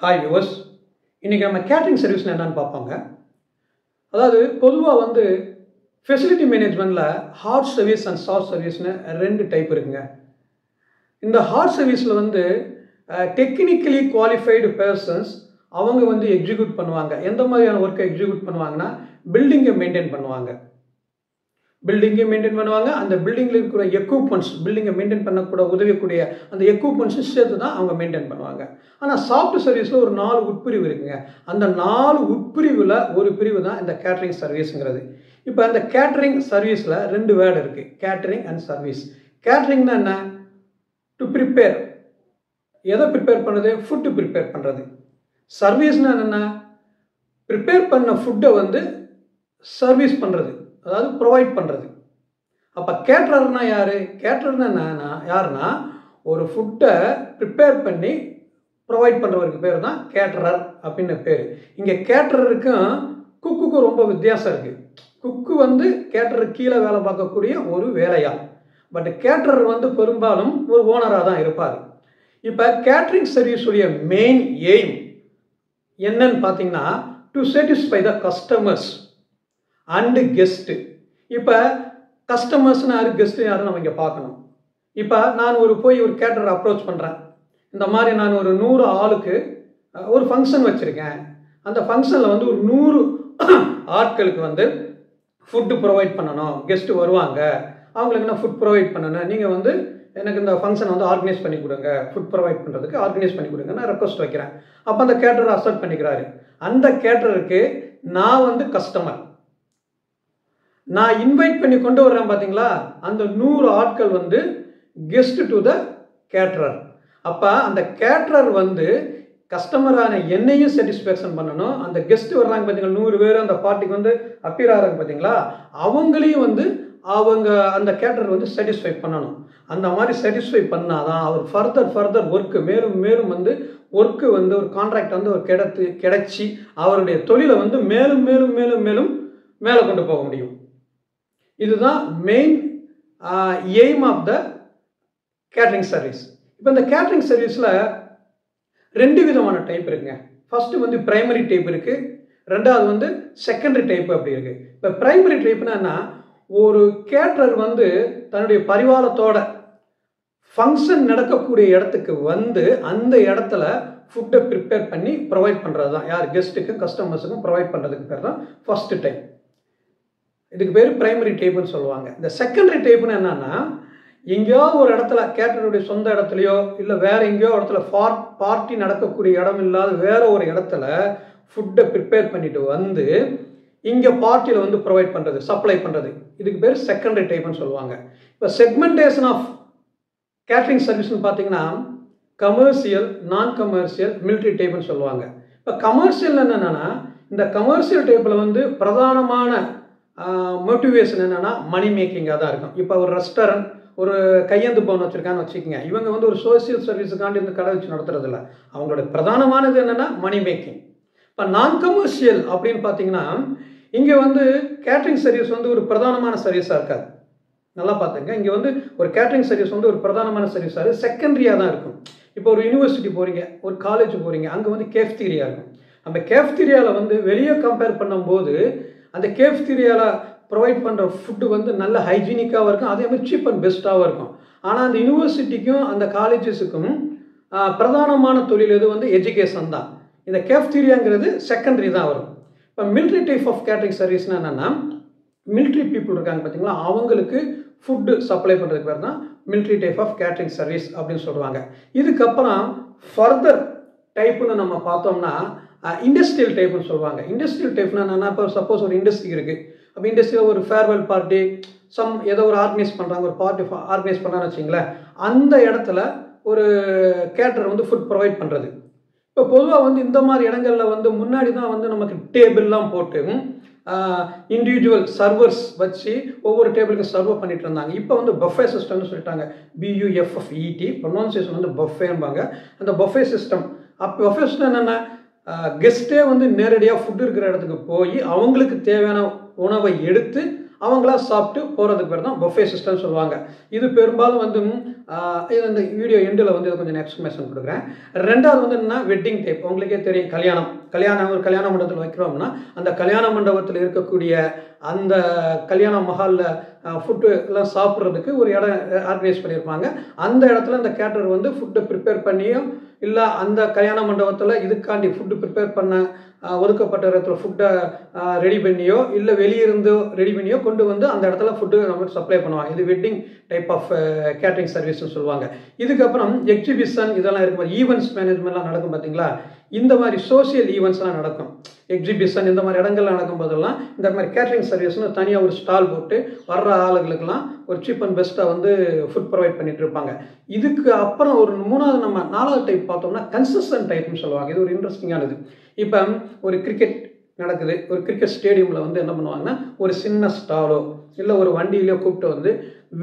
Hi viewers, இன்றைக்கி நம்ம catering service என்னென்னு பார்ப்போங்க. அதாவது பொதுவாக வந்து ஃபெசிலிட்டி மேனேஜ்மெண்ட்டில் ஹார்ட் சர்வீஸ் அண்ட் சாஃப்ட் சர்வீஸ்னு ரெண்டு டைப் இருக்குங்க. இந்த ஹார்ட் சர்வீஸில் வந்து டெக்னிக்கலி குவாலிஃபைடு பர்சன்ஸ் அவங்க வந்து எக்ஸிக்யூட் பண்ணுவாங்க. எந்த மாதிரியான ஒர்க்கை எக்ஸிக்யூட் பண்ணுவாங்கன்னா, பில்டிங்கை மெயின்டைன் பண்ணுவாங்க. அந்த பில்டிங்கில் இருக்கிற எக்யூப்மெண்ட்ஸ், பில்டிங்கை மெயின்டைன் பண்ணக்கூட உதவிக்கூடிய அந்த எக்யூப்மெண்ட்ஸும் சேர்த்து தான் அவங்க மெயின்டைன் பண்ணுவாங்க. ஆனால் சாஃப்ட் சர்வீஸில் ஒரு 4 உட்பிரிவு இருக்குங்க. அந்த 4 உட்பிரிவில் ஒரு பிரிவு தான் இந்த கேட்ரிங் சர்வீஸுங்கிறது. இப்போ அந்த கேட்ரிங் சர்வீஸில் 2 வேர்டு இருக்குது, கேட்ரிங் அண்ட் சர்வீஸ். கேட்ரிங்னா என்ன? To prepare. எதை ப்ரிப்பேர் பண்ணுறது? ஃபுட்டு ப்ரிப்பேர் பண்ணுறது. சர்வீஸ்னால் என்னென்ன? ப்ரிப்பேர் பண்ண ஃபுட்டை வந்து சர்வீஸ் பண்ணுறது, அதாவது ப்ரொவைட் பண்ணுறது. அப்போ கேட்ரர்னா யார்? கேட்ரர்னா என்னன்னா யாருன்னா, ஒரு ஃபுட்டை ப்ரிப்பேர் பண்ணி ப்ரொவைட் பண்ணுறவருக்கு பேர் தான் கேட்ரர் அப்படின்னு பேர். இங்கே கேட்ரருக்கும் குக்குக்கும் ரொம்ப வித்தியாசம் இருக்குது. குக்கு வந்து கேட்ரருக்கு கீழே வேலை பார்க்கக்கூடிய ஒரு வேலையா, பட் கேட்ரர் வந்து பெரும்பாலும் ஒரு ஓனராக தான் இருப்பார். இப்போ கேட்ரிங் சர்வீஸுடைய மெயின் எய்ம் என்னன்னு பார்த்தீங்கன்னா, to satisfy the customers and guest. இப்போ கஸ்டமர்ஸ்னு யார், கெஸ்ட்டு யாரும் நம்ம இங்கே பார்க்கணும். இப்போ நான் போய் ஒரு கேட்டரை அப்ரோச் பண்ணுறேன். இந்த மாதிரி நான் ஒரு 100 ஆளுக்கு ஒரு ஃபங்க்ஷன் வச்சுருக்கேன். அந்த ஃபங்க்ஷனில் வந்து ஒரு 100 ஆட்களுக்கு வந்து ஃபுட்டு ப்ரொவைட் பண்ணணும். கெஸ்ட்டு வருவாங்க, அவங்களுக்கு நான் ஃபுட் ப்ரொவைட் பண்ணணும். நீங்கள் வந்து எனக்கு இந்த ஃபங்க்ஷனை வந்து ஆர்கனைஸ் பண்ணி கொடுங்க, ஃபுட் ப்ரொவைட் பண்ணுறதுக்கு ஆர்கனைஸ் பண்ணி கொடுங்க, நான் ரெக்வஸ்ட் வைக்கிறேன். அப்போ அந்த கேட்டரை அக்செப்ட் பண்ணிக்கிறாரு. அந்த கேட்டருக்கு நான் வந்து கஸ்டமர், நான் இன்வைட் பண்ணி கொண்டு வர்றேன் பார்த்தீங்களா, அந்த 100 ஆட்கள் வந்து கெஸ்ட் டு த கேட்ரர். அப்போ அந்த கேட்ரர் வந்து கஸ்டமரான என்னையும் சாட்டிஸ்ஃபேக்ஷன் பண்ணணும். அந்த கெஸ்ட் வர்றாங்க பார்த்தீங்களா, 100 பேர் அந்த பார்ட்டிக்கு வந்து அப்பியர் ஆகிறாங்க பார்த்தீங்களா, அவங்களையும் வந்து அவங்க அந்த கேட்ரர் வந்து சாட்டிஸ்ஃபை பண்ணணும். அந்த மாதிரி சாட்டிஸ்ஃபை பண்ணாதான் அவர் ஃபர்தர் ஒர்க்கு மேலும் மேலும் வந்து ஒர்க்கு வந்து ஒரு கான்ட்ராக்ட் வந்து ஒரு கிடைச்சி அவருடைய தொழிலை வந்து மேலும் மேலும் மேலும் மேலும் மேலே கொண்டு போக முடியும். இதுதான் main aim of the catering service. இப்போ இந்த கேட்ரிங் சர்வீஸில் 2 விதமான டைப் இருக்குங்க. ஃபர்ஸ்ட் வந்து பிரைமரி டைப் இருக்குது, ரெண்டாவது வந்து செகண்டரி டைப் அப்படி இருக்குது. இப்போ பிரைமரி டைப்னா என்ன? ஒரு கேட்ரர் வந்து தன்னுடைய பரிவாரத்தோட ஃபங்க்ஷன் நடக்கக்கூடிய இடத்துக்கு வந்து அந்த இடத்துல ஃபுட்டை ப்ரிப்பேர் பண்ணி ப்ரொவைட் பண்ணுறது தான். யார்? கெஸ்ட்டுக்கும் கஸ்டமர்ஸுக்கும் ப்ரொவைட் பண்ணுறதுக்கு பேர் தான் ஃபர்ஸ்ட் டைப். இதுக்கு பேர் பிரைமரி டைப்புன்னு சொல்லுவாங்க. இந்த செகண்டரி டைப்புன்னு என்னன்னா, எங்கேயோ ஒரு இடத்துல கேட்டருடைய சொந்த இடத்துலையோ இல்லை வேற எங்கேயோ இடத்துல பார்ட்டி நடக்கக்கூடிய இடம் இல்லாத வேற ஒரு இடத்துல ஃபுட்டை ப்ரிப்பேர் பண்ணிட்டு வந்து இங்கே பார்ட்டியில் வந்து ப்ரொவைட் பண்ணுறது, சப்ளை பண்ணுறது. இதுக்கு பேர் செகண்டரி டைப்புன்னு சொல்லுவாங்க. இப்போ செக்மெண்டேஷன் ஆஃப் கேட்ரிங் சர்வீஸ்னு பார்த்தீங்கன்னா, கமர்ஷியல், நான் கமர்ஷியல், மிலிட்ரி டைப்புன்னு சொல்லுவாங்க. இப்போ கமர்ஷியல் என்னென்னா, இந்த கமர்ஷியல் டைப்பில் வந்து பிரதானமான மோட்டிவேஷன் என்னென்னா மணி மேக்கிங்காக தான் இருக்கும். இப்போ ஒரு ரெஸ்டாரண்ட், ஒரு கையெழுத்து பவன் வச்சுருக்கான்னு வச்சுக்கோங்க. இவங்க வந்து ஒரு சோசியல் சர்வீஸுக்காண்டி இந்த கடை வச்சு நடத்துறதில்ல. அவங்களோட பிரதானமானது என்னென்னா மணி மேக்கிங். இப்போ நான் கமர்ஷியல் அப்படின்னு பார்த்தீங்கன்னா, இங்கே வந்து கேட்ரிங் சர்வீஸ் வந்து ஒரு பிரதானமான சர்வீஸாக இருக்காது. நல்லா பார்த்துங்க, இங்கே வந்து ஒரு கேட்ரிங் சர்வீஸ் வந்து ஒரு பிரதானமான சர்வீஸாக செகண்டரியாக தான் இருக்கும். இப்போ ஒரு யூனிவர்சிட்டி போகிறீங்க, ஒரு காலேஜ் போகிறீங்க, அங்கே வந்து கேஃப்டீரியா இருக்கும். அந்த கேஃப்டீரியாவில் வந்து வெளியே கம்பேர் பண்ணும்போது அந்த கேஃப்டீரியாவில் ப்ரொவைட் பண்ணுற ஃபுட்டு வந்து நல்ல ஹைஜீனிக்காகவும் இருக்கும், அதே மாதிரி சீப் அண்ட் பெஸ்ட்டாகவும் இருக்கும். ஆனால் அந்த யூனிவர்சிட்டிக்கும் அந்த காலேஜஸுக்கும் பிரதானமான தொழில் எது வந்து எஜுகேஷன் தான். இந்த கேஃப்டீரியாங்கிறது செகண்டரி தான் வரும். இப்போ மிலிட்ரி டைப் ஆஃப் கேட்ரிங் சர்வீஸ்னால் என்னென்னா, மிலிட்ரி பீப்புள் இருக்காங்க பார்த்தீங்களா, அவங்களுக்கு ஃபுட்டு சப்ளை பண்ணுறதுக்கு பேர் தான் military type of catering service அப்படின்னு சொல்லுவாங்க. இதுக்கப்புறம் ஃபர்தர் டைப்புன்னு நம்ம பார்த்தோம்னா இண்டஸ்ட்ரியல் டைப்னு சொல்லுவாங்க. இண்டஸ்ட்ரியல் டைப்னா என்னென்னா, இப்போ சப்போஸ் ஒரு இண்டஸ்ட்ரி இருக்குது, அப்போ இண்டஸ்ட்ரியில் ஒரு ஃபேர்வெல் பார்ட்டி ஏதோ ஒரு ஆர்கனைஸ் பண்ணுறாங்க, ஒரு பார்ட்டி ஆர்கனைஸ் பண்ணுறான்னு வச்சிங்களேன், அந்த இடத்துல ஒரு கேட்டர் வந்து ஃபுட் ப்ரொவைட் பண்ணுறது. இப்போ பொதுவாக வந்து இந்த மாதிரி இடங்களில் வந்து முன்னாடி தான் வந்து நமக்கு டேபிள்லாம் போட்டு இண்டிவிஜுவல் சர்வர்ஸ் வச்சு ஒவ்வொரு டேபிளுக்கு சர்வ் பண்ணிட்டு இருந்தாங்க. இப்போ வந்து பஃபே சிஸ்டம்னு சொல்லிட்டாங்க. BUFFET, ப்ரொனவுன்சியேஷன் வந்து பஃபேம்பாங்க. அந்த பஃபே சிஸ்டம், அப்போ பஃபே சிஸ்டம் என்னென்ன, கெஸ்ட்டே வந்து நேரடியாக ஃபுட்டு இருக்கிற இடத்துக்கு போய் அவங்களுக்கு தேவையான உணவை எடுத்து அவங்களா சாப்பிட்டு போகிறதுக்கு பேர் தான் பஃபே சிஸ்டம் சொல்லுவாங்க. இது பெரும்பாலும் வந்து இந்த வீடியோ எண்டில் வந்து கொஞ்சம் எக்ஸ்ப்ளனேஷன் கொடுக்குறேன். ரெண்டாவது வந்து என்னன்னா வெட்டிங் டைப். உங்களுக்கே தெரியும், ஒரு கல்யாண மண்டபத்தில் வைக்கிறோம்னா அந்த கல்யாண மண்டபத்தில் இருக்கக்கூடிய அந்த கல்யாண மஹாலில் ஃபுட்டு எல்லாம் சாப்பிட்றதுக்கு ஒரு இடம் ஆர்கனைஸ் பண்ணியிருப்பாங்க. அந்த இடத்துல அந்த கேட்டர் வந்து ஃபுட்டை ப்ரிப்பேர் பண்ணியும் இல்லை அந்த கல்யாண மண்டபத்தில் இதுக்காண்டி ஃபுட்டு ப்ரிப்பேர் பண்ண ஒதுக்கப்பட்ட இடத்துல ஃபுட்டை ரெடி பண்ணியோ இல்லை வெளியிருந்து ரெடி பண்ணியோ கொண்டு வந்து அந்த இடத்துல ஃபுட்டு நமக்கு சப்ளை பண்ணுவாங்க. இது வெட்டிங் டைப் ஆஃப் கேட்டரிங் சர்வீஸ்ன்னு சொல்லுவாங்க. இதுக்கப்புறம் எக்ஸிபிஷன் இதெல்லாம் இருக்கும், ஈவெண்ட்ஸ் மேனேஜ்மெண்ட்லாம் நடக்கும் பார்த்தீங்களா. இந்த மாதிரி சோசியல் ஈவெண்ட்ஸ்லாம் நடக்கும், எக்ஸிபிஷன் இந்த மாதிரி இடங்கள்லாம் நடக்கும் போதெல்லாம் இந்த மாதிரி கேட்டரிங் சர்வீஸ்னு தனியாக ஒரு ஸ்டால் போட்டு வர்ற ஆளுகளுக்கெல்லாம் ஒரு சீப் அண்ட் பெஸ்ட்டாக வந்து ஃபுட் ப்ரொவைட் பண்ணிட்டு இருப்பாங்க. இதுக்கு அப்புறம் ஒரு நாலாவது டைப் பார்த்தோம்னா கன்சிஸ்டன்ட் டைப்னு சொல்லுவாங்க. இது ஒரு இன்ட்ரெஸ்டிங்கானது. இப்போ ஒரு கிரிக்கெட் நடக்குது, ஒரு கிரிக்கெட் ஸ்டேடியமில் வந்து என்ன பண்ணுவாங்கன்னா ஒரு சின்ன ஸ்டாலோ இல்லை ஒரு வண்டியிலையோ கூப்பிட்டு வந்து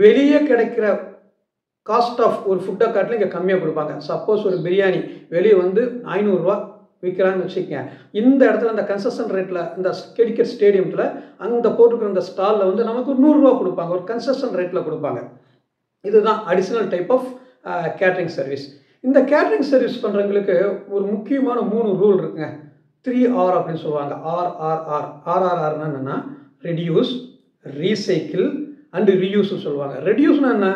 வெளியே கிடைக்கிற காஸ்ட் ஆஃப் ஒரு ஃபுட்டை காட்டில் இங்கே கம்மியாக கொடுப்பாங்க. சப்போஸ் ஒரு பிரியாணி வெளியே வந்து 500 ரூபா விற்கிறான்னு வச்சுக்கோங்க. இந்த இடத்துல அந்த கன்செஷன் ரேட்டில் இந்த கிரிக்கெட் ஸ்டேடியத்தில் அந்த போட்டுக்கிற அந்த ஸ்டாலில் வந்து நமக்கு ஒரு 100 ரூபா கொடுப்பாங்க, ஒரு கன்செஷன் ரேட்டில் கொடுப்பாங்க. இதுதான் additional type of catering service. இந்த கேட்டரிங் சர்வீஸ் பண்ணுறவங்களுக்கு ஒரு முக்கியமான 3 ரூல் இருக்குங்க. 3R அப்படின்னு சொல்லுவாங்க. RRRனா என்னென்னா ரெடியூஸ், ரீசைக்கிள் அண்டு ரீயூஸ்ன்னு சொல்லுவாங்க. ரெடியூஸ்னா என்ன,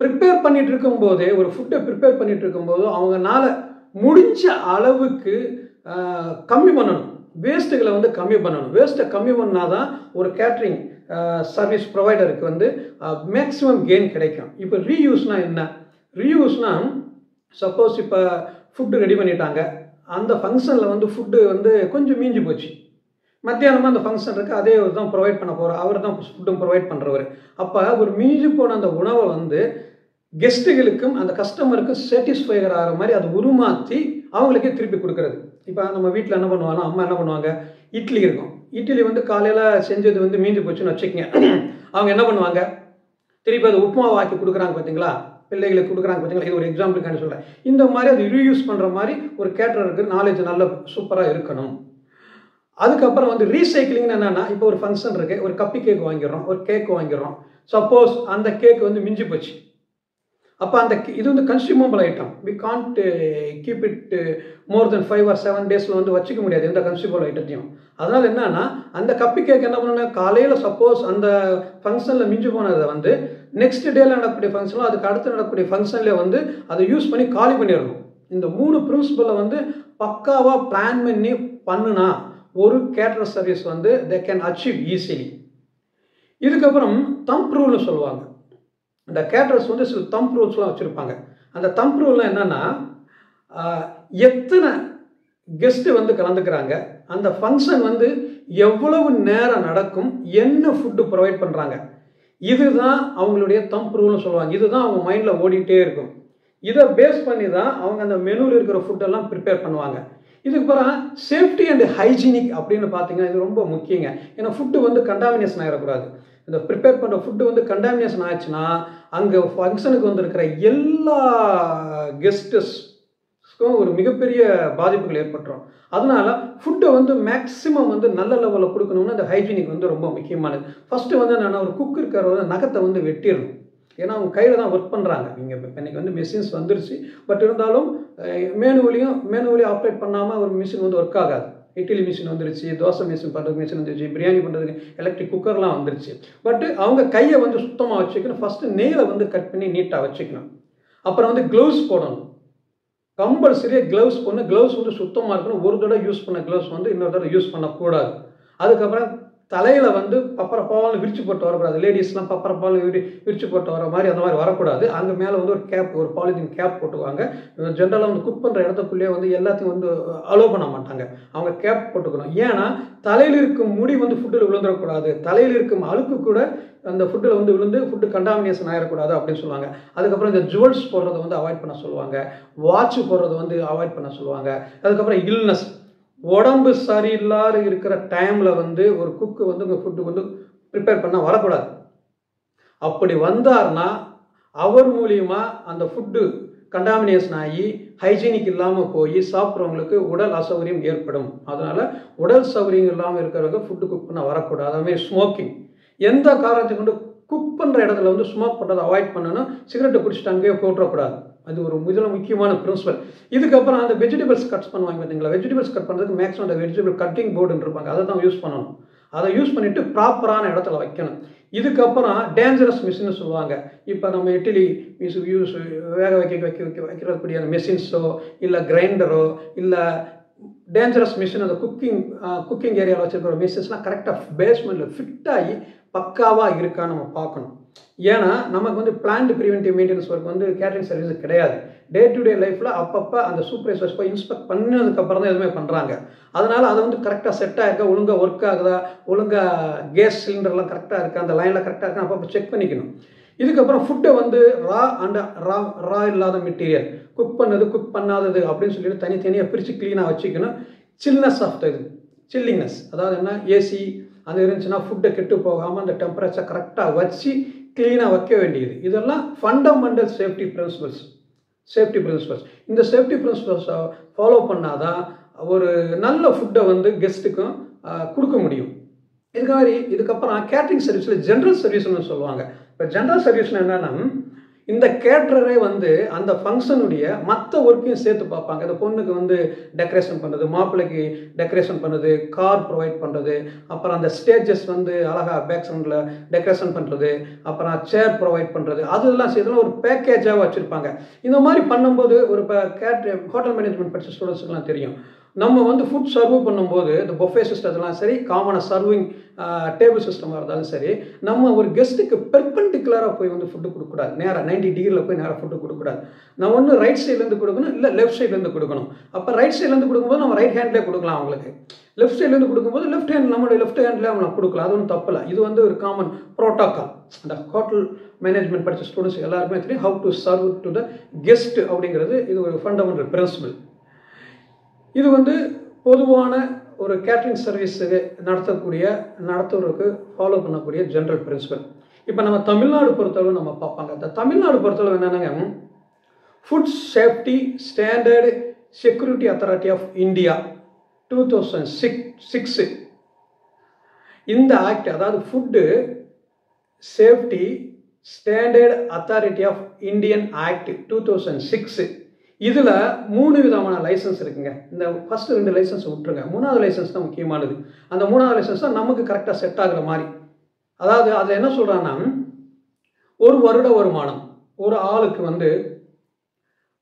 ப்ரிப்பேர் பண்ணிட்டு இருக்கும்போதே ஒரு ஃபுட்டை ப்ரிப்பேர் பண்ணிட்டு இருக்கும்போது அவங்கனால முடிஞ்ச அளவுக்கு கம்மி பண்ணணும், வேஸ்ட்டுகளை வந்து கம்மி பண்ணணும். வேஸ்ட்டை கம்மி பண்ணால் தான் ஒரு கேட்ரிங் சர்வீஸ் ப்ரொவைடருக்கு வந்து மேக்ஸிமம் கெயின் கிடைக்கும். இப்போ ரீயூஸ்னால் என்ன, ரீயூஸ்னால் சப்போஸ் இப்போ ஃபுட்டு ரெடி பண்ணிட்டாங்க, அந்த ஃபங்க்ஷனில் வந்து ஃபுட்டு வந்து கொஞ்சம் மீஞ்சி போச்சு, மத்தியானமாக அந்த ஃபங்க்ஷன் இருக்குது, அதே தான் ப்ரொவைட் பண்ண போகிறோம், அவர் தான் ஃபுட்டும் ப்ரொவைட் பண்ணுறவர். அப்போ ஒரு மீஞ்சி போன அந்த உணவை வந்து கெஸ்ட்டுகளுக்கும் அந்த கஸ்டமருக்கும் சாட்டிஸ்ஃபைகர் ஆகிற மாதிரி அதை உருமாற்றி அவங்களுக்கே திருப்பி கொடுக்குறது. இப்போ நம்ம வீட்டில் என்ன பண்ணுவாங்கன்னா அம்மா என்ன பண்ணுவாங்க, இட்லி இருக்கும், இட்லி வந்து காலையில் செஞ்சது வந்து மீஞ்சி போச்சுன்னு வச்சுக்கோங்க. அவங்க என்ன பண்ணுவாங்க, திருப்பி அது உப்புமாவை ஆக்கி கொடுக்குறாங்க பார்த்தீங்களா, பிள்ளைகளுக்கு கொடுக்குறாங்க பார்த்தீங்களா. இது ஒரு எக்ஸாம்பிளுக்கான சொல்கிறேன். இந்த மாதிரி அது ரீயூஸ் பண்ணுற மாதிரி ஒரு கேட்டருக்கு நாலேஜ் நல்ல சூப்பராக இருக்கணும். அதுக்கப்புறம் வந்து ரீசைக்கிளிங்னு என்னென்னா, இப்போ ஒரு ஃபங்க்ஷன் இருக்குது, ஒரு கப்பி கேக் வாங்கிடுறோம், ஒரு கேக் வாங்கிடுறோம். சப்போஸ் அந்த கேக் வந்து மிஞ்சி போச்சு, அப்போ அந்த இது வந்து consumable item, we can't keep it more then 5 or 7 டேஸில் வந்து வச்சுக்க முடியாது எந்த கன்சியூமபிள் ஐட்டத்தையும். அதனால் என்னன்னா அந்த கப்பி கேக் என்ன பண்ணணும், காலையில் சப்போஸ் அந்த ஃபங்க்ஷனில் மிஞ்சி போனதை வந்து நெக்ஸ்ட் டேல நடக்கக்கூடிய ஃபங்க்ஷனில் அதுக்கு அடுத்து நடக்கக்கூடிய ஃபங்க்ஷன்லேயே வந்து அதை யூஸ் பண்ணி காலி பண்ணிடணும். இந்த 3 பிரின்சிபலை வந்து பக்காவாக பிளான் பண்ணி பண்ணுனா ஒரு கேட்டர் சர்வீஸ் வந்து தே கேன் அச்சீவ் ஈஸிலி. இதுக்கப்புறம் தம்ப் ரூல்னு சொல்லுவாங்க. இந்த கேட்டர்ஸ் வந்து சில தம்ப் ரூல்ஸ்லாம் வச்சுருப்பாங்க. அந்த தம்ப் ரூல்லாம் என்னென்னா, எத்தனை கெஸ்ட்டு வந்து கலந்துக்கிறாங்க, அந்த ஃபங்க்ஷன் வந்து எவ்வளவு நேரம் நடக்கும், என்ன ஃபுட்டு ப்ரொவைட் பண்ணுறாங்க, இதுதான் அவங்களுடைய தம்ப் ரூல்னு சொல்லுவாங்க. இதுதான் அவங்க மைண்டில் ஓடிட்டே இருக்கும். இதை பேஸ் பண்ணி தான் அவங்க அந்த மெனுவில் இருக்கிற ஃபுட்டெல்லாம் ப்ரிப்பேர் பண்ணுவாங்க. இதுக்கு பிறகு சேஃப்டி அண்ட் ஹைஜீனிக் அப்படின்னு பார்த்தீங்கன்னா இது ரொம்ப முக்கியங்க. ஏன்னா ஃபுட்டு வந்து கண்டாமினேஷன் ஆகிடக்கூடாது. இந்த ப்ரிப்பேர் பண்ணுற ஃபுட்டு வந்து கண்டாமினேஷன் ஆச்சுன்னா அங்கே ஃபங்க்ஷனுக்கு வந்திருக்கிற எல்லா கெஸ்டஸ்க்கும் ஒரு மிகப்பெரிய பாதிப்புகள் ஏற்பட்டுரும். அதனால ஃபுட்டை வந்து மேக்ஸிமம் வந்து நல்ல லெவலில் கொடுக்கணும்னா அந்த ஹைஜீனிக் வந்து ரொம்ப முக்கியமானது. ஃபஸ்ட்டு வந்து என்னென்னா, ஒரு குக் இருக்கிற நகத்தை வந்து வெட்டிடணும். ஏன்னா அவங்க கையில் தான் ஒர்க் பண்ணுறாங்க. நீங்கள் இப்போ இன்றைக்கி வந்து மிஷின்ஸ் வந்துருச்சு, பட் இருந்தாலும் மேனுவலி ஆப்ரேட் பண்ணாமல் ஒரு மிஷின் வந்து ஒர்க் ஆகாது. இட்லி மிஷின் வந்துருச்சு, தோசை மிஷின் பண்ணுறதுக்கு மிஷின் வந்துருச்சு, பிரியாணி பண்ணுறதுக்கு எலக்ட்ரிக் குக்கர்லாம் வந்துருச்சு. பட் அவங்க கையை வந்து சுத்தமாக வச்சுக்கணும். ஃபஸ்ட்டு நெயிலை வந்து கட் பண்ணி நீட்டாக வச்சுக்கணும். அப்புறம் வந்து க்ளவுஸ் போடணும், கம்பல்சரியாக க்ளவுஸ் போடணும். க்ளவுஸ் வந்து சுத்தமாக இருக்கணும். ஒரு தடவை யூஸ் பண்ண க்ளவுஸ் வந்து இன்னொரு தடவை யூஸ் பண்ணக்கூடாது. அதுக்கப்புறம் தலையில் வந்து பப்பரப்பாலும் விரிச்சு போட்டு வரக்கூடாது. லேடிஸ்லாம் பப்பரப்பாலும் விரிச்சு போட்டு வர மாதிரி அந்த மாதிரி வரக்கூடாது. அங்கே மேலே வந்து ஒரு கேப், ஒரு பாலித்தீன் கேப் போட்டுக்குவாங்க. ஜென்ரலாக வந்து குக் பண்ணுற இடத்துக்குள்ளேயே வந்து எல்லாத்தையும் வந்து அலோவ் பண்ண மாட்டாங்க. அவங்க கேப் போட்டுக்கணும். ஏன்னா தலையில் இருக்கும் முடி வந்து ஃபுட்டில் விழுந்துடக்கூடாது. தலையில் இருக்கும் அழுக்கு கூட அந்த ஃபுட்டில் வந்து விழுந்து ஃபுட்டு கண்டாமினேஷன் ஆகிடக்கூடாது அப்படின்னு சொல்லுவாங்க. அதுக்கப்புறம் இந்த ஜுவல்ஸ் போடுறதை வந்து அவாய்ட் பண்ண சொல்லுவாங்க. வாட்ச் போடுறதை வந்து அவாய்ட் பண்ண சொல்லுவாங்க. அதுக்கப்புறம் இல்னஸ், உடம்பு சரியில்லாத இருக்கிற டைமில் வந்து ஒரு குக்கு வந்து உங்கள் ஃபுட்டு வந்து ப்ரிப்பேர் பண்ண வரக்கூடாது. அப்படி வந்தார்னா அவர் மூலியமாக அந்த ஃபுட்டு கண்டாமினேஷன் ஆகி ஹைஜீனிக் இல்லாமல் போய் சாப்பிட்றவங்களுக்கு உடல் அசௌகரியம் ஏற்படும். அதனால் உடல் சௌகரியம் இல்லாமல் இருக்கிறவங்க ஃபுட்டு குக் பண்ண வரக்கூடாது. அதுமாதிரி ஸ்மோக்கிங், எந்த காரணத்தை கொண்டு குக் பண்ணுற இடத்துல வந்து ஸ்மோக் பண்ணுறதை அவாய்ட் பண்ணணும். சிகரெட்டை குடிச்சிட்டு அங்கேயே போட்டுறக்கூடாது. அது ஒரு இதில் முக்கியமான பிரின்சிபல். இதுக்கப்புறம் அந்த வெஜிடபிள்ஸ் கட்ஸ் பண்ணுவாங்க பார்த்தீங்களா, வெஜிடபிள்ஸ் கட் பண்ணுறதுக்கு மேக்ஸிமம் அந்த வெஜிடபிள் கட்டிங் போர்டுன்னு இருப்பாங்க, அதை தான் யூஸ் பண்ணணும். அதை யூஸ் பண்ணிவிட்டு ப்ராப்பரான இடத்துல வைக்கணும். இதுக்கப்புறம் டேஞ்சரஸ் மிஷின்னு சொல்லுவாங்க. இப்போ நம்ம இட்லி யூஸ் வேக வைக்கிறக்கூடிய அந்த மெஷின்ஸோ இல்லை கிரைண்டரோ இல்லை டேஞ்சரஸ் மிஷின் அந்த குக்கிங் ஏரியாவில் வச்சுருக்கிற மிஷின்ஸ்லாம் கரெக்டாக பேஸ்மெண்ட்டில் ஃபிட் ஆகி பக்காவாக இருக்கான்னு நம்ம பார்க்கணும். ஏன்னா நமக்கு வந்து பிளான்டு ப்ரிவென்டிவ் மெயின்டெனன்ஸ் ஒர்க் வந்து கேட்டரிங் சர்வீஸ் கிடையாது. டே டு டே லைஃப்பில் அப்பப்போ அந்த சூப்பர்வைசர்ஸ் போய் இன்ஸ்பெக்ட் பண்ணதுக்கப்புறம் தான் எதுவுமே பண்ணுறாங்க. அதனால் அதை வந்து கரெக்டாக செட் ஆகிருக்கா, ஒழுங்காக ஒர்க் ஆகுதா, ஒழுங்காக கேஸ் சிலிண்டர்லாம் கரெக்டாக இருக்கா, அந்த லைனில் கரெக்டாக இருக்கா அப்பப்போ செக் பண்ணிக்கணும். இதுக்கப்புறம் ஃபுட்டை வந்து ரா இல்லாத மெட்டீரியல், குக் பண்ணது குக் பண்ணாதது அப்படின்னு சொல்லிட்டு தனித்தனியாக பிரித்து க்ளீனாக வச்சுக்கணும். சில்னஸ் ஆஃப் த இது சில்லிங்னஸ், அதாவது என்ன ஏசி அது இருந்துச்சுன்னா ஃபுட்டை கெட்டு போகாமல் அந்த டெம்பரேச்சர் கரெக்டாக வச்சு க்ளீனாக வைக்க வேண்டியது. இதெல்லாம் ஃபண்டமெண்டல் சேஃப்டி பிரின்சிபல்ஸ். இந்த சேஃப்டி பிரின்சிபல்ஸை ஃபாலோ பண்ணாதான் ஒரு நல்ல ஃபுட்டை வந்து கெஸ்ட்டுக்கும் கொடுக்க முடியும். இதுக்கப்புறம் கேட்டரிங் சர்வீஸில் ஜென்ரல் சர்வீஸ்னு சொல்லுவாங்க. இப்போ ஜென்ரல் சர்வீஸ்னு என்னென்னா இந்த கேட்டரரே வந்து அந்த ஃபங்க்ஷனுடைய மற்ற ஒர்க்கையும் சேர்த்து பார்ப்பாங்க. இந்த பொண்ணுக்கு வந்து டெக்கரேஷன் பண்ணுறது, மாப்பிள்ளைக்கு டெக்கரேஷன் பண்ணுறது, கார் ப்ரொவைட் பண்ணுறது, அப்புறம் அந்த ஸ்டேஜஸ் வந்து அழகாக பேக் சவுண்டில் டெக்கரேஷன் பண்ணுறது, அப்புறம் சேர் ப்ரொவைட் பண்ணுறது, அதெல்லாம் செய்யறதுலாம் ஒரு பேக்கேஜாக வச்சுருப்பாங்க. இந்த மாதிரி பண்ணும்போது ஒரு ஹோட்டல் மேனேஜ்மெண்ட் படித்த ஸ்டூடெண்ட்ஸுக்கெலாம் தெரியும். நம்ம வந்து ஃபுட் சர்வ் பண்ணும்போது இந்த பொஃபே சிஸ்டத்துலாம் சரி, காமனாக சர்விங் டேபிள் சிஸ்டமாக இருந்தாலும் சரி, நம்ம ஒரு கெஸ்ட்டுக்கு பெர்பெண்டிகுலராக போய் வந்து ஃபுட்டு கொடுக்கக்கூடாது. நேராக 90 டிகிரியில் போய் நேராக ஃபுட்டு கொடுக்கக்கூடாது. நம்ம ஒன்று ரைட் சைட்லேருந்து கொடுக்கணும், இல்லை லெஃப்ட் சைட்லேருந்து கொடுக்கணும். அப்போ ரைட் சைட்லேருந்து கொடுக்கும்போது நம்ம ரைட் ஹேண்ட்லேயே கொடுக்கலாம் அவங்களுக்கு. லெஃப்ட் சைட்லேருந்து கொடுக்கும்போது நம்மளுடைய லெஃப்ட் ஹேண்ட்லேயே அவங்க கொடுக்கலாம். அது ஒன்றும் தப்பில்லை. இது வந்து ஒரு காமன் ப்ரோட்டோக்கால். அந்த ஹோட்டல் மேனேஜ்மெண்ட் படித்த ஸ்டூடெண்ட்ஸ் எல்லாருக்குமே தெரியும் how to serve to the guest அப்படிங்கிறது. இது ஒரு ஃபண்டமெண்டல் பிரின்சிபல். இது வந்து பொதுவான ஒரு கேட்டரிங் சர்வீஸுக்கு நடத்துறதுக்கு ஃபாலோ பண்ணக்கூடிய ஜென்ரல் பிரின்சிபல். இப்போ நம்ம தமிழ்நாடு பொறுத்தளவு நம்ம பார்ப்பாங்க. இந்த தமிழ்நாடு பொறுத்தளவு என்னென்னாங்க, food safety standard security authority of India 2006 இந்த ஆக்ட், அதாவது food safety standard authority of Indian act 2006, இதில் 3 விதமான லைசன்ஸ் இருக்குங்க. இந்த ஃபர்ஸ்ட் 2 லைசன்ஸ் விட்டுருங்க. 3வது லைசன்ஸ் தான் முக்கியமானது. அந்த 3வது லைசன்ஸ் தான் நமக்கு கரெக்டாக செட் ஆகுற மாதிரி. அதாவது அதில் என்ன சொல்கிறாங்கன்னா, ஒரு வருட வருமானம் ஒரு ஆளுக்கு வந்து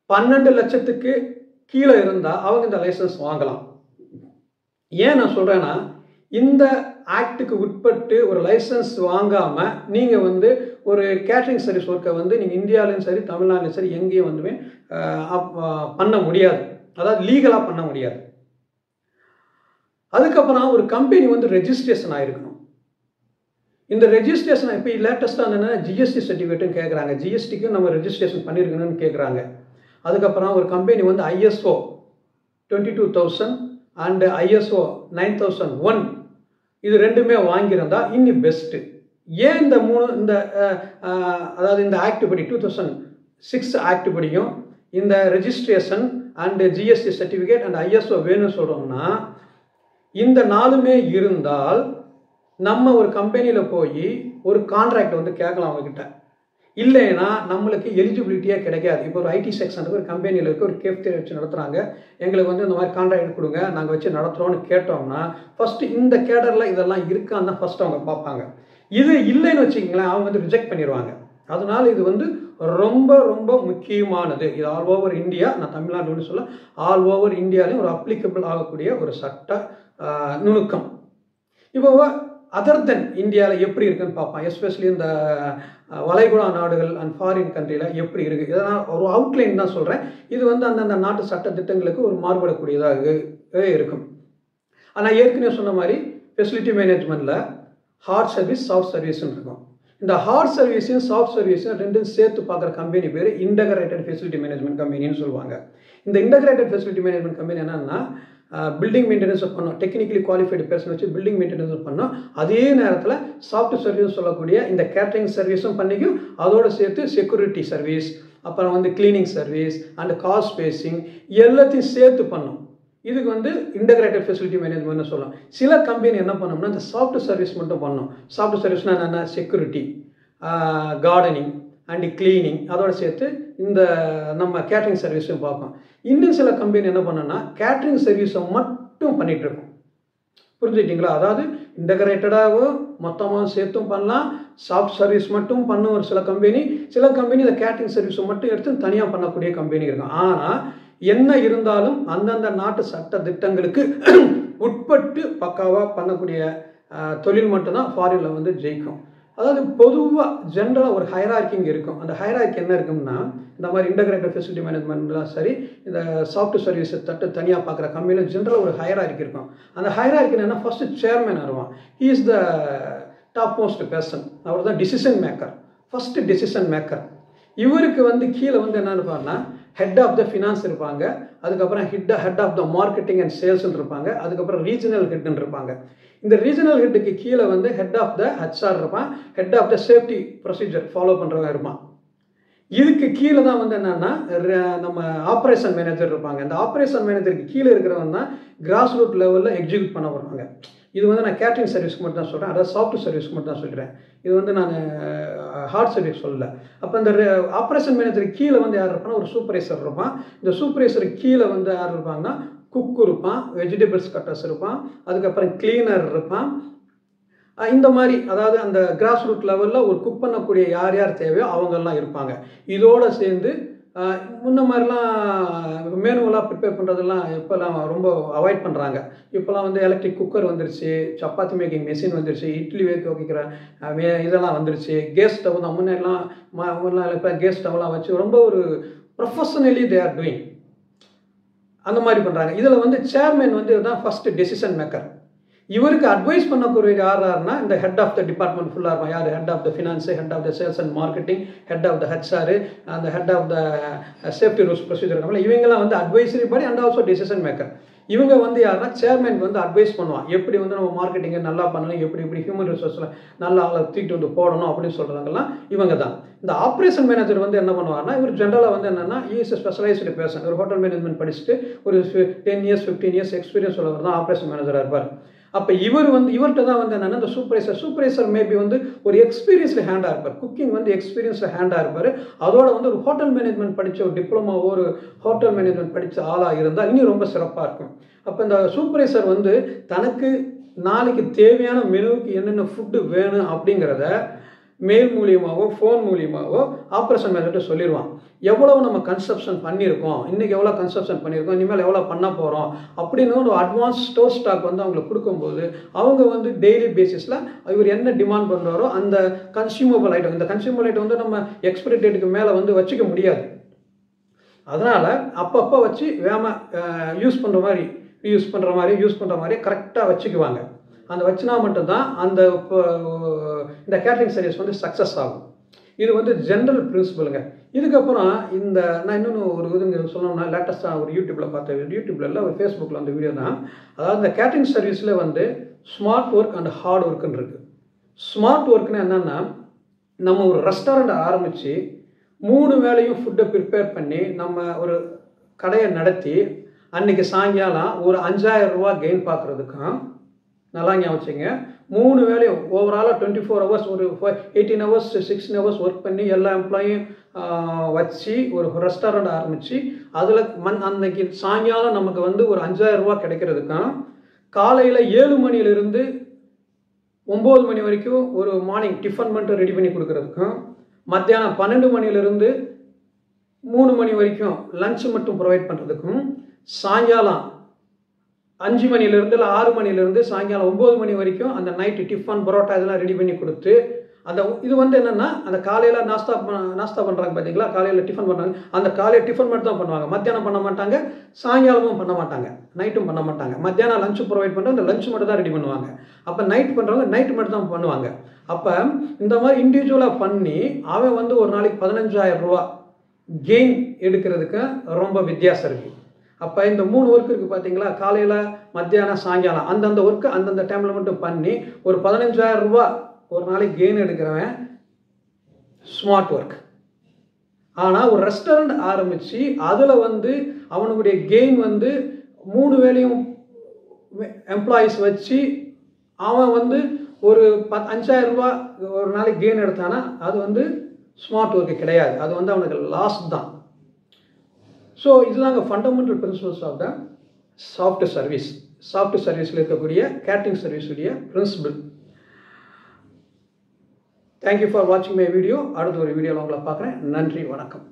12 லட்சத்துக்கு கீழே இருந்தால் அவங்க இந்த லைசன்ஸ் வாங்கலாம். ஏன் நான் சொல்கிறேன்னா, இந்த ஆக்டுக்கு உட்பட்டு ஒரு லைசன்ஸ் வாங்காமல் நீங்கள் வந்து ஒரு கேட்டரிங் சர்வீஸ் ஒர்க்கை வந்து நீங்கள் இந்தியாவிலையும் சரி தமிழ்நாட்டிலையும் சரி எங்கேயும் வந்துமே பண்ண முடியாது. அதாவது லீகலாக பண்ண முடியாது. அதுக்கப்புறம் ஒரு கம்பெனி வந்து ரெஜிஸ்ட்ரேஷன் ஆகிருக்கணும். இந்த ரெஜிஸ்ட்ரேஷன் இப்போ லேட்டஸ்ட்டாக என்னென்னா ஜிஎஸ்டி சர்டிஃபிகேட்டும் கேட்குறாங்க. ஜிஎஸ்டிக்கும் நம்ம ரெஜிஸ்ட்ரேஷன் பண்ணியிருக்கணும்னு கேட்குறாங்க. அதுக்கப்புறம் ஒரு கம்பெனி வந்து ISO 22000 அண்ட் ISO 9001 இது 2மே வாங்கியிருந்தா இன்னும் பெஸ்ட்டு. ஏன் இந்த அதாவது இந்த ஆக்ட் படி 2006 ஆக்ட் படியும் இந்த registration and GST certificate and ISO வேணும்னு சொல்கிறோம்னா, இந்த 4மே இருந்தால் நம்ம ஒரு கம்பெனியில் போய் ஒரு கான்ட்ராக்ட் வந்து கேட்கலாம் அவங்கக்கிட்ட. இல்லைன்னா நம்மளுக்கு எலிஜிபிலிட்டியாக கிடைக்காது. இப்போ ஒரு ஐடி செக்ஷனுக்கு ஒரு கம்பெனியில் இருக்க ஒரு கேஃப்டேரியா வச்சு நடத்துகிறாங்க, எங்களுக்கு வந்து இந்த மாதிரி கான்ட்ராக்ட் கொடுங்க நாங்கள் வச்சு நடத்துகிறோன்னு கேட்டோம்னா ஃபஸ்ட்டு இந்த கேடரில் இதெல்லாம் இருக்கான்னு தான் ஃபஸ்ட்டு அவங்க பார்ப்பாங்க. இது இல்லைன்னு வச்சுக்கிங்களேன், அவங்க வந்து ரிஜெக்ட் பண்ணிடுவாங்க. அதனால இது வந்து ரொம்ப ரொம்ப முக்கியமானது. இது ஆல் ஓவர் இந்தியா, நான் தமிழ்நாடுன்னு சொல்ல ஆல் ஓவர் இந்தியாவிலையும் ஒரு அப்ளிகபிள் ஆகக்கூடிய ஒரு சட்ட நுணுக்கம். இப்போ அதர் தென் இந்தியாவில் எப்படி இருக்குன்னு பார்ப்போம். எஸ்பெஷலி இந்த வளைகுடா நாடுகள் அண்ட் ஃபாரின் கண்ட்ரியில் எப்படி இருக்குது, இதனால் ஒரு அவுட்லைன் தான் சொல்கிறேன். இது வந்து அந்தந்த நாட்டு சட்ட திட்டங்களுக்கு ஒரு மாறுபடக்கூடியதாக இருக்கும். ஆனால் ஏற்கனவே சொன்ன மாதிரி ஃபெசிலிட்டி மேனேஜ்மெண்ட்டில் ஹார்ட் சர்வீஸ் சாஃப்ட் சர்வீஸ்ன்னு இருக்கும். இந்த ஹார்ட் சர்வீஸையும் சாஃப்ட் சர்வீஸையும் ரெண்டும் சேர்த்து பார்க்குற கம்பெனி பேர் இன்டகிரேட்டட் ஃபெசிலிட்டி மேனேஜ்மெண்ட் கம்பெனின்னு சொல்லுவாங்க. இந்த இன்டகிரேட்டட் ஃபெசிலிட்டி மேனேஜ்மெண்ட் கம்பெனி என்னன்னா, பில்டிங் மெயின்டெனன்ஸ் பண்ணோம், டெக்னிக்கலி குவாலிஃபைடு பர்சன் வச்சு பில்டிங் மெயின்டெனன்ஸ் பண்ணோம். அதே நேரத்தில் சாஃப்ட் சர்வீஸ் சொல்லக்கூடிய இந்த கேட்டரிங் சர்வீஸும் பண்ணிக்கும், அதோடு சேர்த்து செக்யூரிட்டி சர்வீஸ், அப்புறம் வந்து cleaning service and car spacing எல்லாத்தையும் சேர்த்து பண்ணோம். இதுக்கு வந்து இன்டகிரேட்டட் ஃபெசிலிட்டி மேனேஜ்மெண்ட்னு சொல்லலாம். சில கம்பெனி என்ன பண்ணோம்னா இந்த சாஃப்ட் சர்வீஸ் மட்டும் பண்ணோம். சாஃப்ட் சர்வீஸ்னால் என்னென்ன, செக்யூரிட்டி, கார்டனிங் அண்ட் கிளீனிங், அதோட சேர்த்து இந்த நம்ம கேட்ரிங் சர்வீஸும் பார்ப்போம். இன்னும் சில கம்பெனி என்ன பண்ணோன்னா கேட்ரிங் சர்வீஸை மட்டும் பண்ணிகிட்ருக்கோம். புரிஞ்சுக்கிட்டீங்களா? அதாவது இன்டகிரேட்டடாகவும் மொத்தமாக சேர்த்தும் பண்ணலாம், சாஃப்ட் சர்வீஸ் மட்டும் பண்ணும் ஒரு சில கம்பெனி இந்த கேட்ரிங் சர்வீஸை மட்டும் எடுத்து தனியாக பண்ணக்கூடிய கம்பெனி இருக்கும். ஆனால் என்ன இருந்தாலும் அந்தந்த நாட்டு சட்ட திட்டங்களுக்கு உட்பட்டு பக்காவாக பண்ணக்கூடிய தொழில் மட்டும்தான் ஃபாரினில் வந்து ஜெயிக்கும். அதாவது பொதுவாக ஜென்ரலாக ஒரு ஹைரார்க்கிங் இருக்கும். அந்த ஹைரார்க்கி என்ன இருக்கும்னா, இந்த மாதிரி இன்டகிரேட்டட் ஃபெசிலிட்டி மேனேஜ்மெண்ட்லாம் சரி, இந்த சாஃப்ட் சர்வீஸை தனியாக பார்க்குற கம்பெனியில் ஜென்ரலாக ஒரு ஹைரார்க்கி இருக்கும். அந்த ஹைரார்க்கி என்ன, ஃபஸ்ட்டு சேர்மேன் வருவான். He is the top most person. அவர் தான் decision maker, first decision maker. இவருக்கு வந்து கீழே வந்து என்ன இருப்பாருன்னா, ஹெட் ஆஃப் த ஃபினான்ஸ் இருப்பாங்க, அதுக்கப்புறம் head of the marketing and சேல்ஸ்ன்னு இருப்பாங்க, அதுக்கப்புறம் ரீஜனல் ஹெட்னு இருப்பாங்க. இந்த ரீஜனல் ஹெட்டுக்கு கீழே வந்து ஹெட் ஆஃப் த ஹெச்ஆர் இருப்பான், head of the safety procedure follow பண்ணுறவங்க இருப்பான். இதுக்கு கீழே தான் வந்து என்னென்னா நம்ம ஆப்ரேஷன் மேனேஜர் இருப்பாங்க. இந்த ஆப்ரேஷன் மேனேஜருக்கு கீழே இருக்கிறவங்க தான் கிராஸ் ரூட் லெவலில் எக்ஸிக்யூட் பண்ண வருவாங்க. இது வந்து நான் கேட்ரிங் சர்வீஸ்க்கு மட்டும் தான் சொல்கிறேன், அதாவது சாஃப்ட் சர்வீஸ்க்கு மட்டும் தான் சொல்கிறேன். இது வந்து நான் ஹார்ட் சர்வீஸ் சொல்லலை. அப்போ இந்த ஆப்ரேஷன் மேனேஜருக்கு கீழே வந்து யார் இருப்பான்னா ஒரு சூப்பர்வைசர் இருப்பான். இந்த சூப்பர்வைசருக்கு கீழே வந்து யார் இருப்பாங்கன்னா குக் இருப்பான், வெஜிடபிள்ஸ் கட்டர்ஸ் இருப்பான், அதுக்கப்புறம் கிளீனர் இருப்பான். இந்த மாதிரி அதாவது அந்த கிராஸ் ரூட் லெவலில் ஒரு குக் பண்ணக்கூடிய யார் யார் தேவையோ அவங்கெல்லாம் இருப்பாங்க. இதோடு சேர்ந்து முன்ன மாதிரிலாம் மேனுவலாக ப்ரிப்பேர் பண்ணுறதெல்லாம் இப்போல்லாம் ரொம்ப அவாய்ட் பண்ணுறாங்க. இப்போலாம் வந்து எலக்ட்ரிக் குக்கர் வந்துருச்சு, சப்பாத்தி மேக்கிங் மெஷின் வந்துருச்சு, இட்லி வேக வைக்கிற இதெல்லாம் வந்துருச்சு, கேஸ் ஸ்டவ் தான். முன்னெல்லாம் இப்போ கேஸ் ஸ்டவ்லாம் வச்சு ரொம்ப ஒரு ப்ரொஃபஷனலி தே ஆர் டூயிங், அந்த மாதிரி பண்ணுறாங்க. இதில் வந்து சேர்மேன் வந்து தான் ஃபஸ்ட்டு டெசிஷன் மேக்கர். இவருக்கு அட்வைஸ் பண்ணக்கூடிய யாருன்னா இந்த ஹெட் ஆஃப் த டிபார்ட்மெண்ட் ஃபுல்லாக இருப்பான். யார்? Head of the finance, head of the sales and marketing, head of the HR, அந்த head of the safety rules procedure இருக்காங்களா, இவங்கெல்லாம் வந்து advisory body and also decision maker. இவங்க வந்து யாருன்னா சேர்மேன் வந்து அட்வைஸ் பண்ணுவான், எப்படி வந்து நம்ம மார்க்கெட்டிங்கை நல்லா பண்ணணும், எப்படி ஹியூமன் ரிசோர்ஸில் நல்லா ஆளை தூக்கிட்டு வந்து போடணும் அப்படின்னு சொல்கிறாங்கலாம் இவங்க தான். இந்த ஆப்ரேஷன் மேனேஜர் வந்து என்ன பண்ணுவார்னா, இவர் ஜென்ரலாக வந்து என்னென்னா இஸ் ஸ்பெஷலைஸ்டு பர்சன். ஒரு ஹோட்டல் மேனேஜ்மெண்ட் படிச்சுட்டு ஒரு 10 years 15 years எக்ஸ்பீரியன்ஸ் உள்ளவர் தான் ஆப்ரேஷன் மேனேஜராக இருப்பார். அப்போ இவர்கிட்ட தான் வந்து என்னென்னா இந்த சூப்பர்வைசர் மேபி வந்து ஒரு எக்ஸ்பீரியன்ஸ்டு ஹேண்டாக இருப்பார், குக்கிங் வந்து எக்ஸ்பீரியன்ஸ்டு ஹேண்டாக இருப்பார். அதோட வந்து ஒரு ஹோட்டல் மேனேஜ்மெண்ட் படித்த ஒரு டிப்ளமோவோ ஒரு ஹோட்டல் மேனேஜ்மெண்ட் படித்த ஆளாக இருந்தால் இன்னும் ரொம்ப சிறப்பாக இருக்கும். அப்போ இந்த சூப்பர்வைசர் வந்து தனக்கு நாளைக்கு தேவையான மெனுவுக்கு என்னென்ன ஃபுட்டு வேணும் அப்படிங்கிறத மெயில் மூலியமாகவோ ஃபோன் மூலியமாகவோ ஆப்ரேஷன் மேனேஜர்கிட்ட சொல்லிடுவான். எவ்வளவு நம்ம கன்சப்ஷன் பண்ணியிருக்கோம், இன்றைக்கி எவ்வளோ கன்சப்ஷன் பண்ணியிருக்கோம், இனிமேல் எவ்வளோ பண்ண போகிறோம் அப்படின்னு ஒரு அட்வான்ஸ் ஸ்டோர் ஸ்டாக் வந்து அவங்களுக்கு கொடுக்கும்போது அவங்க வந்து டெய்லி பேசிஸில் இவர் என்ன டிமாண்ட் பண்ணுறாரோ அந்த கன்சியூமபிள் ஐட்டம், இந்த கன்சியூமபிள் ஐட்டம் வந்து நம்ம எக்ஸ்பைரி டேட்டுக்கு மேலே வந்து வச்சுக்க முடியாது. அதனால் அப்பப்போ வச்சு யூஸ் பண்ணுற மாதிரி கரெக்டாக வச்சுக்குவாங்க. அந்த வச்சுனா மட்டும்தான் அந்த இந்த கேட்ரிங் சர்வீஸ் வந்து சக்ஸஸ் ஆகும். இது வந்து ஜென்ரல் பிரின்சிபலுங்க. இதுக்கப்புறம் நான் இன்னொன்று ஒரு இதுங்க சொல்லணும்னா, லேட்டஸ்ட்டாக ஒரு யூடியூப்ல இல்லை ஒரு ஃபேஸ்புக்கில் அந்த வீடியோ தான். அதாவது இந்த கேட்ரிங் சர்வீஸில் வந்து ஸ்மார்ட் ஒர்க் அண்ட் ஹார்ட் ஒர்க்குன்னு இருக்குது. ஸ்மார்ட் ஒர்க்னா என்னென்னா, நம்ம ஒரு ரெஸ்டாரண்ட் ஆரம்பித்து 3 வேளையும் ஃபுட்டை ப்ரிப்பேர் பண்ணி நம்ம ஒரு கடையை நடத்தி அன்றைக்கி சாயங்காலம் ஒரு 5000 ரூபா கெயின் பார்க்குறதுக்கும், நல்லா ஞாபகம் வச்சுங்க, 3 வேளையும் ஓவராலாக 24 hours ஒரு 18 hours 16 hours ஒர்க் பண்ணி எல்லா எம்ப்ளாயும் வச்சு ஒரு ரெஸ்டாரண்ட் ஆரம்பித்து அதில் அன்னைக்கு சாயங்காலம் நமக்கு வந்து ஒரு 5000 ரூபா கிடைக்கிறதுக்கும், காலையில் 7 மணிலேருந்து 9 மணி வரைக்கும் ஒரு மார்னிங் டிஃபன் மட்டும் ரெடி பண்ணி கொடுக்கறதுக்கும், மத்தியானம் 12 மணிலேருந்து 3 மணி வரைக்கும் லஞ்சு மட்டும் ப்ரொவைட் பண்ணுறதுக்கும், சாயங்காலம் 5 மணிலேருந்து இல்லை 6 மணிலேருந்து சாயங்காலம் 9 மணி வரைக்கும் அந்த நைட்டு டிஃபன் பரோட்டா இதெல்லாம் ரெடி பண்ணி கொடுத்து, இது வந்து என்னென்னா அந்த காலையில் நாஸ்தா பண்ணுறாங்க பார்த்தீங்களா, காலையில் டிஃபன் பண்ணுறாங்க, அந்த காலையில் டிஃபன் மட்டும் தான் பண்ணுவாங்க, மத்தியானம் பண்ண மாட்டாங்க, சாயங்காலமும் பண்ண மாட்டாங்க, நைட்டும் பண்ண மாட்டாங்க. மத்தியானம் லஞ்சு ப்ரொவைட் பண்ணுற அந்த லஞ்சு மட்டும் தான் ரெடி பண்ணுவாங்க. அப்போ நைட் பண்ணுறவங்க நைட்டு மட்டும் தான் பண்ணுவாங்க. அப்போ இந்த மாதிரி இண்டிவிஜுவலாக பண்ணி அவன் வந்து ஒரு நாளைக்கு 15,000 ரூபா கெயின் எடுக்கிறதுக்கு ரொம்ப வித்தியாசம் இருக்குது. அப்போ இந்த 3 ஒர்க் இருக்குது பார்த்தீங்களா, காலையில் மத்தியானம் சாயங்காலம் அந்தந்த ஒர்க்கு அந்தந்த டைமில் மட்டும் பண்ணி ஒரு 15,000 ரூபா ஒரு நாளைக்கு கெயின் எடுக்கிறவன் ஸ்மார்ட் ஒர்க். ஆனால் ஒரு ரெஸ்டாரண்ட் ஆரம்பித்து அதில் வந்து அவனுடைய கெயின் வந்து 3 வேளையும் எம்ப்ளாயீஸ் வச்சு அவன் வந்து ஒரு 5,000 ரூபா ஒரு நாளைக்கு கெயின் எடுத்தானா அது வந்து ஸ்மார்ட் ஒர்க்கு கிடையாது, அது வந்து அவனுக்கு லாஸ் தான். ஸோ இதுதாங்க fundamental principles of the soft service. Soft சர்வீஸில் இருக்கக்கூடிய கேட்டரிங் சர்வீஸுடைய பிரின்சிபல். தேங்க்யூ ஃபார் வாட்சிங் மை வீடியோ. அடுத்த ஒரு வீடியோவில் உங்களை பார்க்குறேன். நன்றி, வணக்கம்.